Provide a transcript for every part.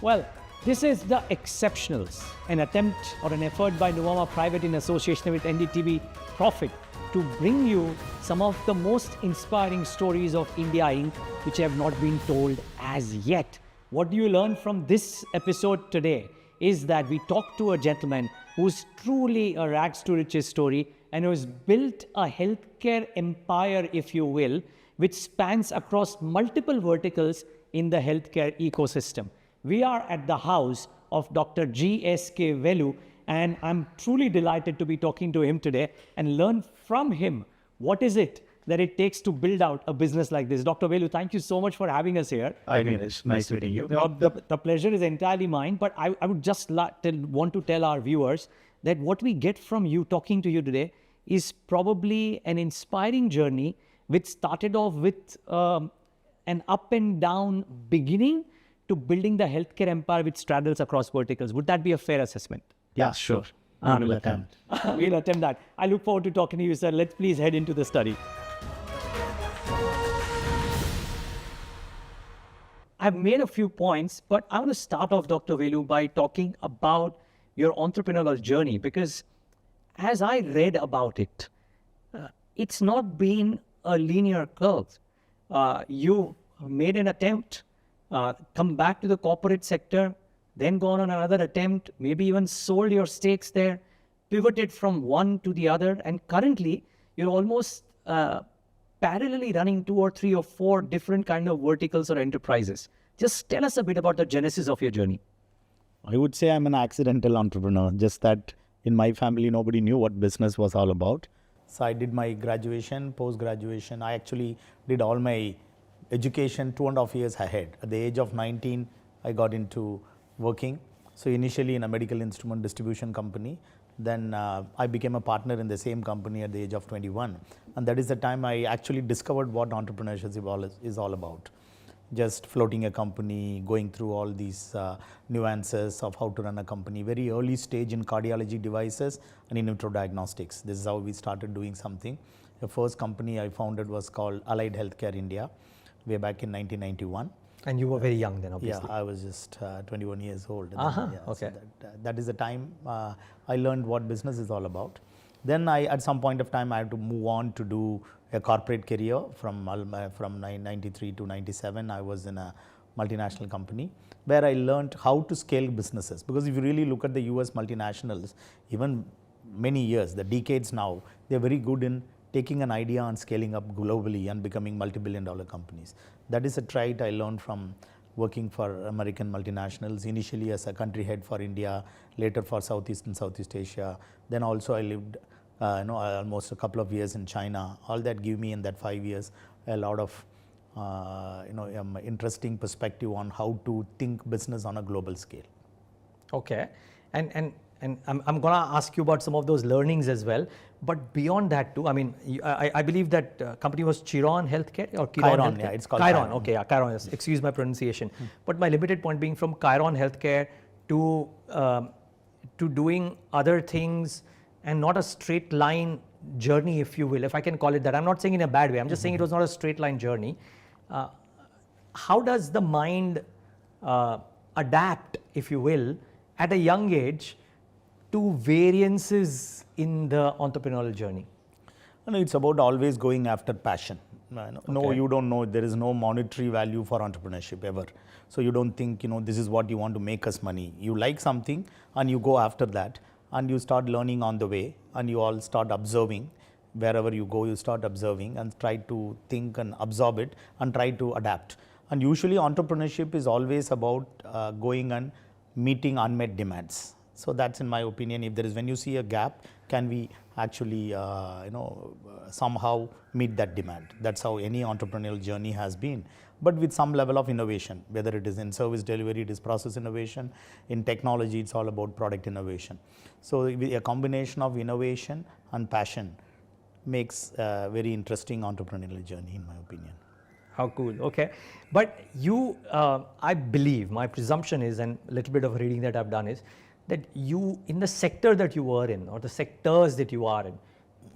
Well, this is The Exceptionals, an attempt or an effort by Nuvama Private in association with NDTV Profit to bring you some of the most inspiring stories of India Inc. which have not been told as yet. What do you learn from this episode today is that we talk to a gentleman who's truly a rags to riches story and who has built a healthcare empire, if you will, which spans across multiple verticals in the healthcare ecosystem. We are at the house of Dr. GSK Velu, and I'm truly delighted to be talking to him today and learn from him what is it that it takes to build out a business like this. Dr. Velu, thank you so much for having us here. I mean, it's nice meeting you. The pleasure is entirely mine, but I would just want to tell our viewers that what we get from you talking to you today is probably an inspiring journey which started off with an up and down beginning to building the healthcare empire which straddles across verticals. Would that be a fair assessment? Yeah, sure. I will attempt. We'll attempt that. I look forward to talking to you, sir. Let's please head into the study. I've made a few points, but I want to start off, Dr. Velu, by talking about your entrepreneurial journey, because as I read about it, it's not been a linear curve. You made an attempt, come back to the corporate sector, then gone on another attempt, maybe even sold your stakes there, pivoted from one to the other, and currently you're almost parallelly running 2 or 3 or 4 different kind of verticals or enterprises. Just tell us a bit about the genesis of your journey. I would say I'm an accidental entrepreneur, just that in my family, nobody knew what business was all about. So I did my graduation, post-graduation. I actually did all my education 2.5 years ahead. At the age of 19, I got into working. So initially in a medical instrument distribution company. Then I became a partner in the same company at the age of 21. And that is the time I actually discovered what entrepreneurship is all about. Just floating a company, going through all these nuances of how to run a company. Very early stage in cardiology devices and in vitro diagnostics. This is how we started doing something. The first company I founded was called Allied Healthcare India, way back in 1991. And you were very young then, obviously. Yeah, I was just 21 years old. Okay. So that is the time I learned what business is all about. Then at some point of time, I had to move on to do a corporate career from 93 to 97. I was in a multinational company where I learned how to scale businesses. Because if you really look at the US multinationals, even many years, the decades now, they're very good in taking an idea and scaling up globally and becoming multi-billion-dollar companies. That is a trait I learned from working for American multinationals, initially as a country head for India, later for Southeast and Southeast Asia. Then also I lived almost a couple of years in China. All that gave me in that 5 years a lot of interesting perspective on how to think business on a global scale. Okay, and I'm going to ask you about some of those learnings as well. But beyond that too, I mean, I believe that company was Chiron Healthcare or Chiron Healthcare? Yeah, it's called Chiron. Okay, yeah, Chiron. Yes. Excuse my pronunciation. But my limited point being from Chiron Healthcare to doing other things and not a straight line journey, if you will, if I can call it that. I'm not saying in a bad way. I'm just saying it was not a straight line journey. How does the mind adapt, if you will, at a young age to variances in the entrepreneurial journey? It's about always going after passion. No, Okay. you don't know. There is no monetary value for entrepreneurship ever. So you don't think, this is what you want to make us money. You like something and you go after that and you start learning on the way and you all start observing. Wherever you go, you start observing and try to think and absorb it and try to adapt. And usually entrepreneurship is always about going and meeting unmet demands. So that's in my opinion, if there is, when you see a gap, can we actually, somehow meet that demand? That's how any entrepreneurial journey has been. But with some level of innovation, whether it is in service delivery, it is process innovation. In technology, it's all about product innovation. So a combination of innovation and passion makes a very interesting entrepreneurial journey, in my opinion. How cool. Okay. But you, I believe, my presumption is, and a little bit of reading that I've done is, that you, in the sector that you were in, or the sectors that you are in,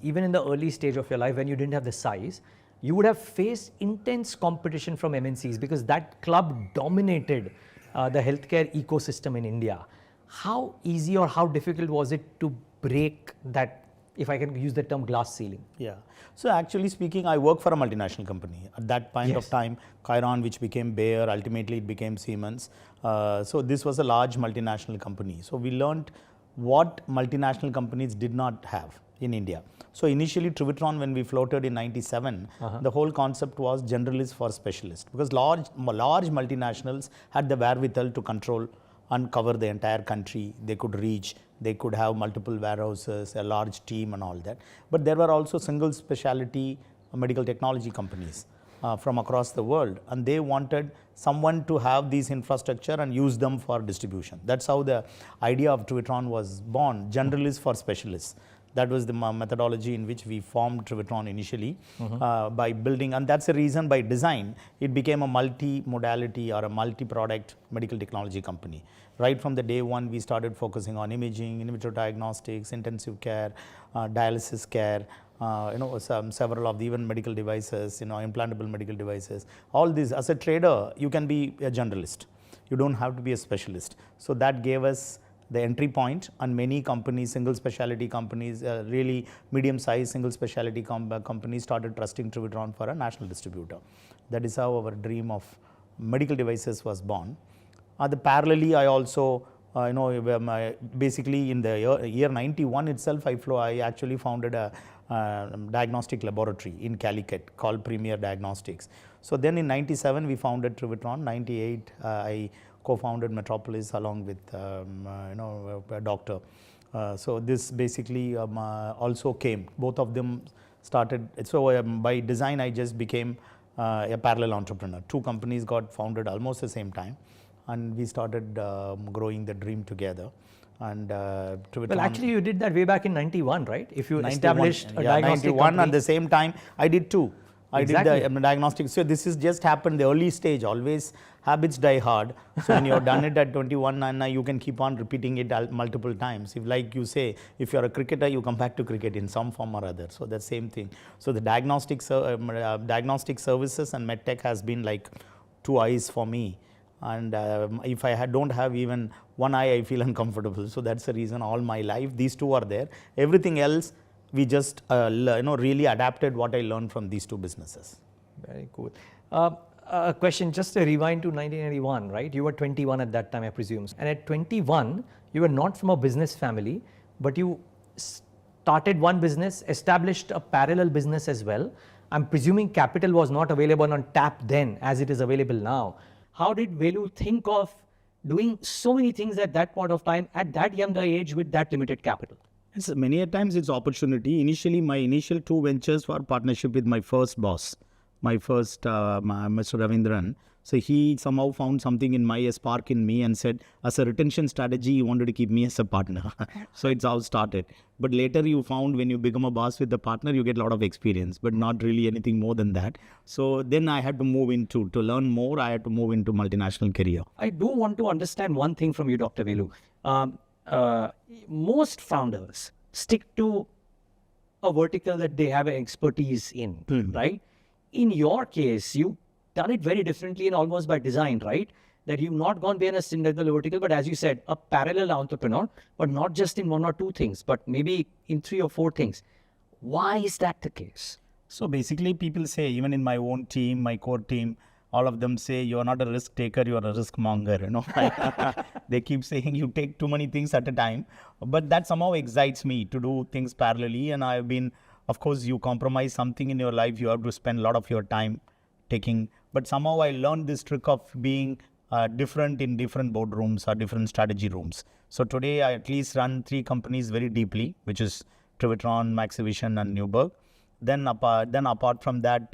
even in the early stage of your life when you didn't have the size, you would have faced intense competition from MNCs because that club dominated the healthcare ecosystem in India. How easy or how difficult was it to break that, if I can use the term, glass ceiling? Yeah. So actually speaking, I work for a multinational company. At that point of time, Chiron, which became Bayer, ultimately it became Siemens. So this was a large multinational company. So we learned what multinational companies did not have in India. So initially Trivitron, when we floated in 97, the whole concept was generalist for specialist, because large multinationals had the wherewithal to control and cover the entire country. They could reach, they could have multiple warehouses, a large team and all that. But there were also single specialty medical technology companies from across the world, and they wanted someone to have these infrastructure and use them for distribution. That's how the idea of Trivitron was born, generalist for specialists. That was the methodology in which we formed Trivitron initially by building, and that's the reason by design it became a multi-modality or a multi-product medical technology company. Right from the day one, we started focusing on imaging, in vitro diagnostics, intensive care, dialysis care, several of the even medical devices, implantable medical devices. All these, as a trader, you can be a generalist. You don't have to be a specialist. So that gave us the entry point, and many companies, single specialty companies, really medium-sized single specialty companies started trusting Trivitron for a national distributor. That is how our dream of medical devices was born. Parallelly, I also, basically in the year 91 itself, I actually founded a diagnostic laboratory in Calicut called Premier Diagnostics. So then in 97, we founded Trivitron. 98, I co-founded Metropolis along with a doctor. So this basically also came. Both of them started. So by design, I just became a parallel entrepreneur. Two companies got founded almost the same time, and we started growing the dream together. And Trivitron, well, actually, you did that way back in 91, right? If you established a diagnostic 91 company. At the same time, I did too. I Exactly. did the diagnostics. So this is just happened the early stage. Always habits die hard. So when you've done it at 21, and you can keep on repeating it multiple times. If, like you say, if you're a cricketer, you come back to cricket in some form or other. So the same thing. So the diagnostic services and medtech has been like two eyes for me. And if I don't have even one eye, I feel uncomfortable. So that's the reason all my life these two are there. Everything else, we just really adapted what I learned from these two businesses. Very cool. A question, just to rewind to 1981, right? You were 21 at that time, I presume. And at 21, you were not from a business family, but you started one business, established a parallel business as well. I'm presuming capital was not available on tap then as it is available now. How did Velu think of doing so many things at that point of time, at that younger age, with that limited capital? Yes, many a times it's opportunity. Initially, my initial two ventures were partnership with my first boss, my first Mr. Ravindran. So he somehow found something in my spark in me and said, as a retention strategy, he wanted to keep me as a partner. So it's how it started. But later you found when you become a boss with the partner, you get a lot of experience, but not really anything more than that. So then I had to move into, to learn more, I had to move into multinational career. I do want to understand one thing from you, Dr. Velu. Most founders stick to a vertical that they have an expertise in, right? In your case, you've done it very differently and almost by design, right? That you've not gone behind a single vertical, but as you said, a parallel entrepreneur, but not just in one or two things, but maybe in three or four things. Why is that the case? So basically people say, even in my own team, my core team, all of them say, you're not a risk taker, you're a risk monger, They keep saying you take too many things at a time, but that somehow excites me to do things parallelly. And I've been, of course, you compromise something in your life, you have to spend a lot of your time taking, but somehow I learned this trick of being different in different boardrooms or different strategy rooms. So today I at least run three companies very deeply, which is Trivitron, Maxivision and Newberg. Then apart from that,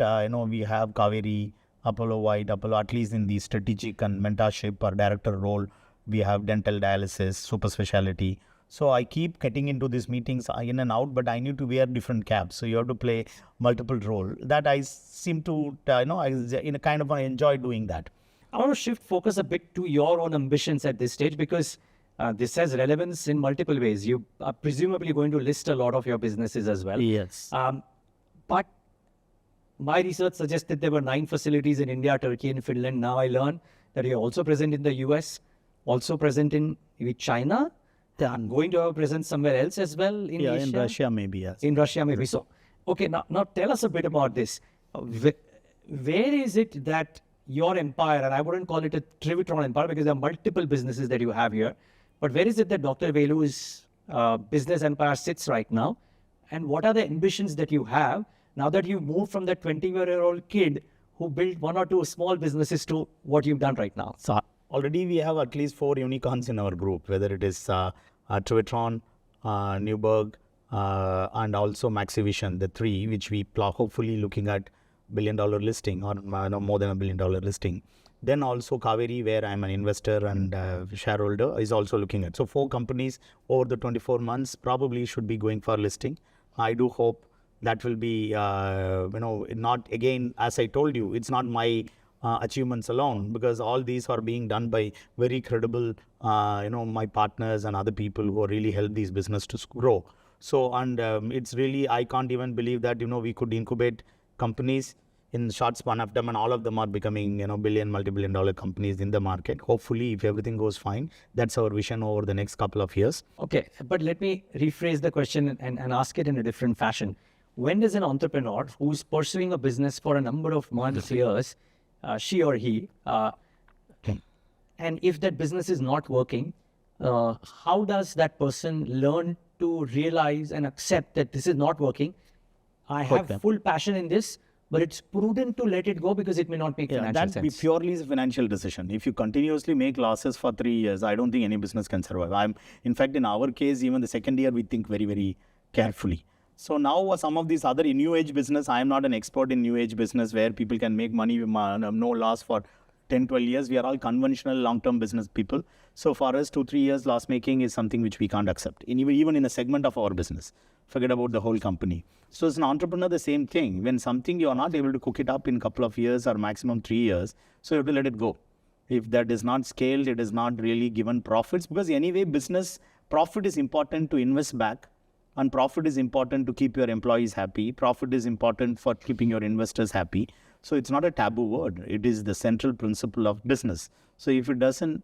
we have Kaveri, Apollo White, Apollo, at least in the strategic and mentorship or director role, we have dental dialysis, super specialty. So I keep getting into these meetings in and out, but I need to wear different caps. So you have to play multiple role. That I seem to, I enjoy doing that. I want to shift focus a bit to your own ambitions at this stage, because this has relevance in multiple ways. You are presumably going to list a lot of your businesses as well. Yes. But my research suggested there were 9 facilities in India, Turkey and Finland. Now I learn that you're also present in the US, also present in with China, and going to have a presence somewhere else as well in Yeah, Asia? in Russia maybe, yes. In Russia, maybe. So, okay, now tell us a bit about this. Where is it that your empire, and I wouldn't call it a Trivitron empire because there are multiple businesses that you have here, but where is it that Dr. Velu's business empire sits right now? And what are the ambitions that you have now that you've moved from that 20-year-old kid who built one or two small businesses to what you've done right now? So already we have at least 4 unicorns in our group, whether it is Trivitron, Newberg, and also Maxivision, the 3 which we hopefully looking at $1 billion listing or no, more than $1 billion listing. Then also Kaveri, where I'm an investor and shareholder, is also looking at. So 4 companies over the 24 months probably should be going for listing. I do hope that will be, not again, as I told you, it's not my achievements alone, because all these are being done by very credible, my partners and other people who are really help these business to grow. So, and it's really, I can't even believe that, we could incubate companies in short span of time and all of them are becoming, billion, multi-billion dollar companies in the market. Hopefully, if everything goes fine, that's our vision over the next couple of years. Okay, but let me rephrase the question and ask it in a different fashion. When does an entrepreneur who's pursuing a business for a number of months, years, she or he, and if that business is not working, how does that person learn to realize and accept that this is not working? I have full passion in this, but it's prudent to let it go because it may not make financial sense. That purely is a financial decision. If you continuously make losses for 3 years, I don't think any business can survive. In fact, in our case, even the second year, we think very, very carefully. So now some of these other new age business, I am not an expert in new age business where people can make money with no loss for 10, 12 years. We are all conventional long-term business people. So for us, 2, 3 years loss making is something which we can't accept, even in a segment of our business. Forget about the whole company. So as an entrepreneur, the same thing. When something you are not able to cook it up in a couple of years or maximum 3 years, so you have to let it go. If that is not scaled, it is not really given profits, because anyway, business profit is important to invest back. And profit is important to keep your employees happy. Profit is important for keeping your investors happy. So it's not a taboo word. It is the central principle of business. So if it doesn't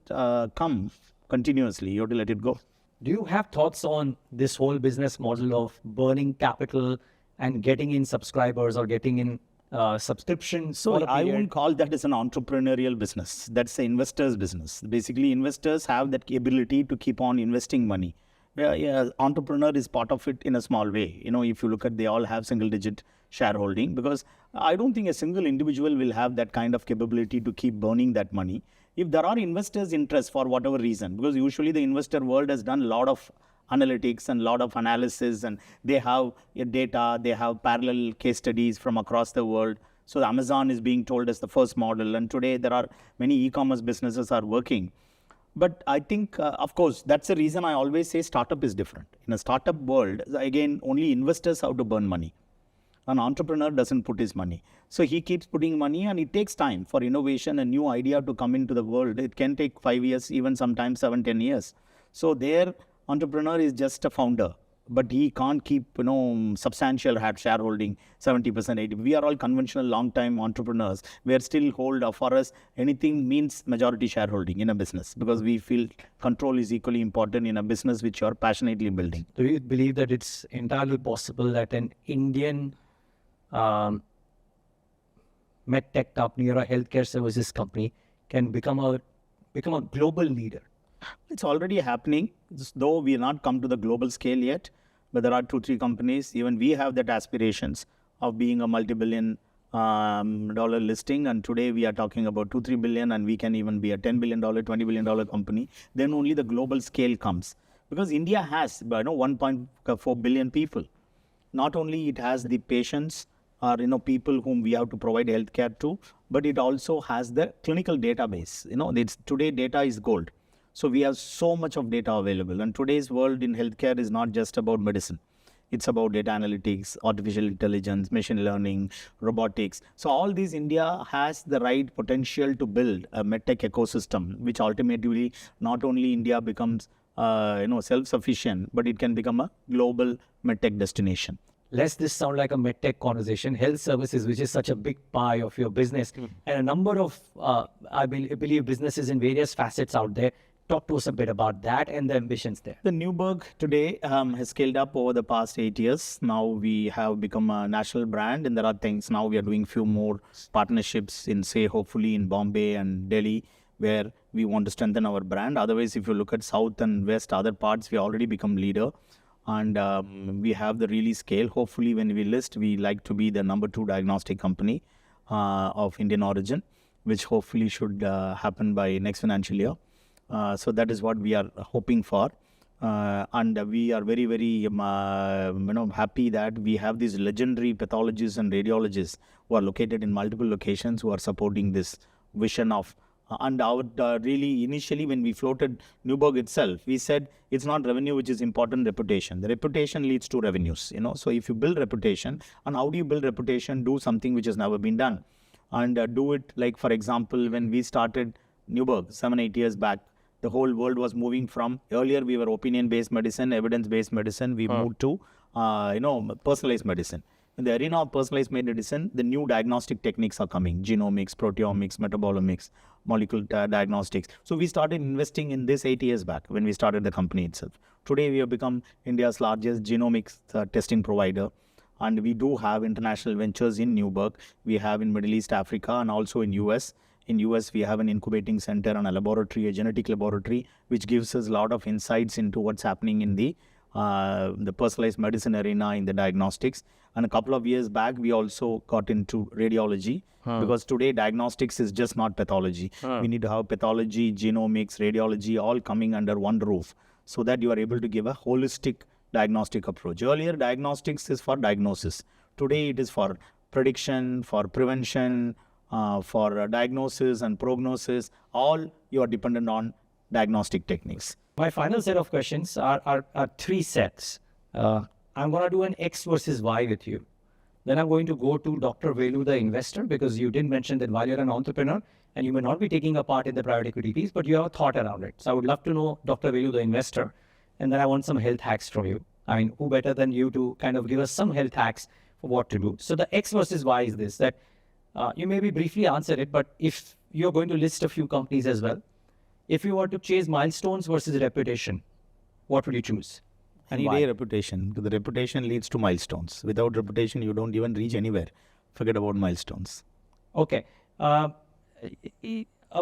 come continuously, you have to let it go. Do you have thoughts on this whole business model of burning capital and getting in subscribers or getting in subscriptions? So I wouldn't call that as an entrepreneurial business. That's an investor's business. Basically, investors have that ability to keep on investing money. Entrepreneur is part of it in a small way. If you look at, they all have single-digit shareholding, because I don't think a single individual will have that kind of capability to keep burning that money. If there are investors' interest for whatever reason, because usually the investor world has done a lot of analytics and a lot of analysis, and they have data, they have parallel case studies from across the world. So Amazon is being told as the first model, and today there are many e-commerce businesses are working. But I think, of course, that's the reason I always say startup is different. In a startup world, again, only investors have to burn money. An entrepreneur doesn't put his money. So he keeps putting money, and it takes time for innovation, a new idea to come into the world. It can take 5 years, even sometimes 7, 10 years. So their entrepreneur is just a founder, but he can't keep, substantial shareholding, 70%, 80%. We are all conventional long-time entrepreneurs. We are still for us, anything means majority shareholding in a business, because we feel control is equally important in a business which you are passionately building. Do you believe that it's entirely possible that an Indian medtech company or a healthcare services company can become a global leader? It's already happening, though we have not come to the global scale yet. But there are 2, 3 companies. Even we have that aspirations of being a multi-billion dollar listing. And today we are talking about 2, 3 billion, and we can even be a $10 billion, $20 billion company. Then only the global scale comes. Because India has 1.4 billion people. Not only it has the patients or people whom we have to provide healthcare to, but it also has the clinical database. Today data is gold. So we have so much of data available, and today's world in healthcare is not just about medicine. It's about data analytics, artificial intelligence, machine learning, robotics. So all these, India has the right potential to build a medtech ecosystem, which ultimately not only India becomes self-sufficient, but it can become a global medtech destination. lest this sound like a medtech conversation, health services, which is such a big pie of your business, and a number of, believe, businesses in various facets out there. Talk to us a bit about that and the ambitions there. The Newberg today has scaled up over the past 8 years. Now we have become a national brand, and there are things now we are doing few more partnerships in, say, hopefully in Bombay and Delhi, where we want to strengthen our brand. Otherwise, if you look at South and West, other parts, we already become leader. And we have the really scale. Hopefully, when we list, we like to be the number 2 diagnostic company of Indian origin, which hopefully should happen by next financial year. So that is what we are hoping for. And we are very, very happy that we have these legendary pathologists and radiologists who are located in multiple locations who are supporting this vision of and our really initially when we floated Newberg itself, we said it's not revenue which is important, reputation. The reputation leads to revenues, So if you build reputation, and how do you build reputation? Do something which has never been done, and do it like, for example, when we started Newberg 7-8 years back, the whole world was moving from, earlier we were opinion-based medicine, evidence-based medicine. We moved to, personalized medicine. In the arena of personalized medicine, the new diagnostic techniques are coming: genomics, proteomics, metabolomics, molecular diagnostics. So we started investing in this 8 years back when we started the company itself. Today we have become India's largest genomics testing provider. And we do have international ventures in Newberg. We have in Middle East, Africa, and also in US. In US, we have an incubating center and a laboratory, a genetic laboratory, which gives us a lot of insights into what's happening in the personalized medicine arena, in the diagnostics. And a couple of years back, we also got into radiology, because today diagnostics is just not pathology. We need to have pathology, genomics, radiology, all coming under one roof, so that you are able to give a holistic diagnostic approach. Earlier, diagnostics is for diagnosis. Today, it is for prediction, for prevention, for diagnosis and prognosis. All you are dependent on diagnostic techniques. My final set of questions are 3 sets. I'm going to do an X versus Y with you. Then I'm going to go to Dr. Velu, the investor, because you did mention that while you're an entrepreneur and you may not be taking a part in the private equity piece, but you have a thought around it. So I would love to know Dr. Velu, the investor, and then I want some health hacks from you. I mean, who better than you to kind of give us some health hacks for what to do? So the X versus Y is this, that you maybe briefly answer it, but if you're going to list a few companies as well, if you were to chase milestones versus reputation, what would you choose? Any day reputation, because the reputation leads to milestones. Without reputation, you don't even reach anywhere. Forget about milestones. Okay. A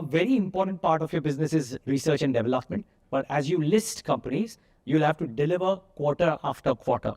very important part of your business is research and development. But as you list companies, you'll have to deliver quarter after quarter.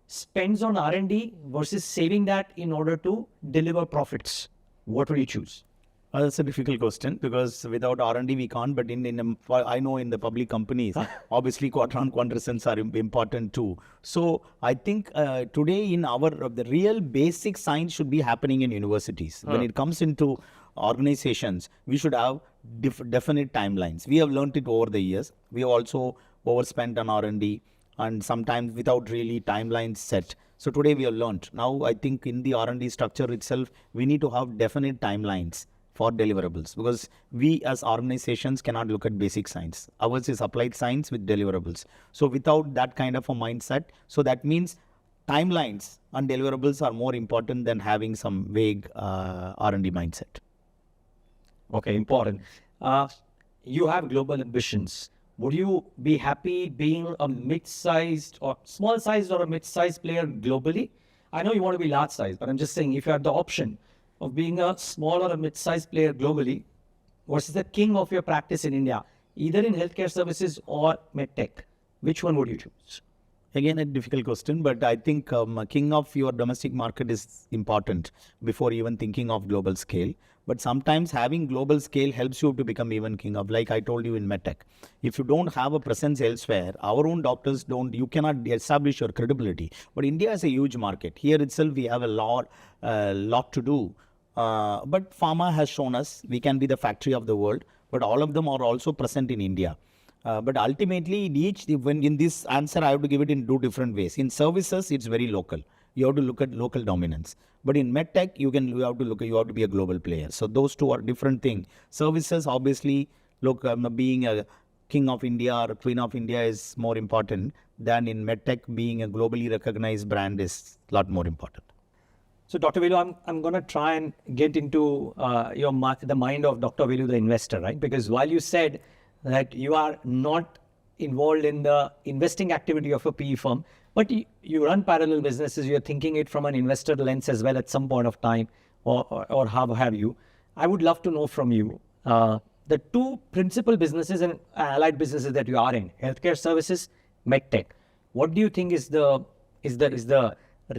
Spends on R&D versus saving that in order to deliver profits. What will you choose? That's a difficult question, because without R&D we can't. But I know in the public companies, obviously quarter-on-quarter results are important too. So I think today the real basic science should be happening in universities. When it comes into organizations, we should have definite timelines. We have learned it over the years. We have also overspent on R&D, and sometimes without really timelines set. So today we have learned. Now I think in the R&D structure itself, we need to have definite timelines for deliverables, because we as organizations cannot look at basic science. Ours is applied science with deliverables. So without that kind of a mindset, so that means timelines and deliverables are more important than having some vague R&D mindset. Okay, important. You have global ambitions. Would you be happy being a mid-sized or small-sized or a mid-sized player globally? I know you want to be large-sized, but I'm just saying, if you have the option of being a small or a mid-sized player globally versus the king of your practice in India, either in healthcare services or medtech, which one would you choose? Again, a difficult question, but I think king of your domestic market is important before even thinking of global scale. But sometimes having global scale helps you to become even king of, like I told you in medtech. If you don't have a presence elsewhere, our own doctors you cannot establish your credibility. But India is a huge market. Here itself, we have a lot to do. But pharma has shown us we can be the factory of the world, but all of them are also present in India. But ultimately, in this answer, I have to give it in 2 different ways. In services, it's very local. You have to look at local dominance. But in medtech, you have to be a global player. So those 2 are different things. Services, obviously, being a king of India or queen of India is more important than in medtech being a globally recognized brand is a lot more important. So, Dr. Velu, I'm going to try and get into the mind of Dr. Velu, the investor, right? Because while you said that you are not involved in the investing activity of a PE firm, but you run parallel businesses, you're thinking it from an investor lens as well at some point of time, or how have you. I would love to know from you the two principal businesses and allied businesses that you are in, healthcare services, medtech. What do you think is the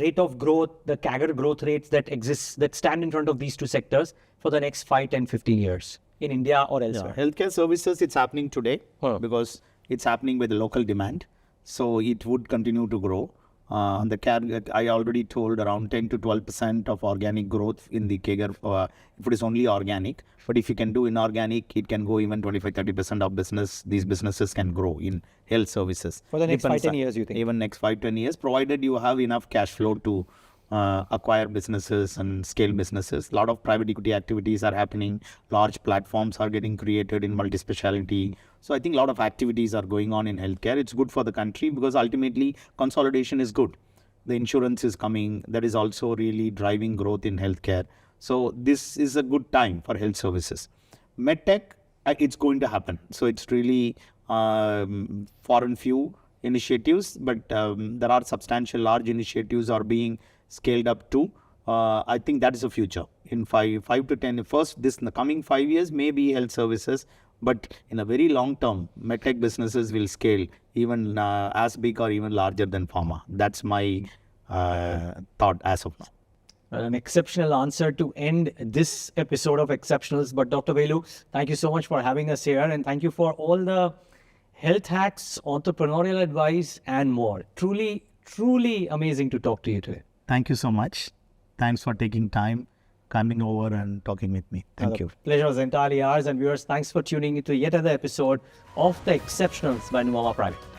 rate of growth, the CAGR growth rates that stand in front of these two sectors for the next 5, 10, 15 years in India or elsewhere? Healthcare services, it's happening today because it's happening with local demand. So it would continue to grow. I already told around 10 to 12% of organic growth in the CAGR if it is only organic. But if you can do inorganic, it can go even 25-30% of business. These businesses can grow in health services. For the next 5-10 years, you think? Even next 5-10 years, provided you have enough cash flow to acquire businesses and scale businesses. A lot of private equity activities are happening. Large platforms are getting created in multi-speciality. So I think a lot of activities are going on in healthcare. It's good for the country because ultimately consolidation is good. The insurance is coming. That is also really driving growth in healthcare. So this is a good time for health services. MedTech, it's going to happen. So it's really foreign few initiatives, but there are substantial large initiatives are being scaled up too. I think that is the future. In 5 to 10, in the coming 5 years, maybe health services, but in a very long term, medtech businesses will scale even as big or even larger than pharma. That's my thought as of now. An exceptional answer to end this episode of Exceptionals. But Dr. Velu, thank you so much for having us here, and thank you for all the health hacks, entrepreneurial advice, and more. Truly, truly amazing to talk to you today. Thank you so much. Thanks for taking time, coming over and talking with me. Thank you. Pleasure was entirely ours. And viewers, thanks for tuning into yet another episode of The Exceptionals by Nuvama Private.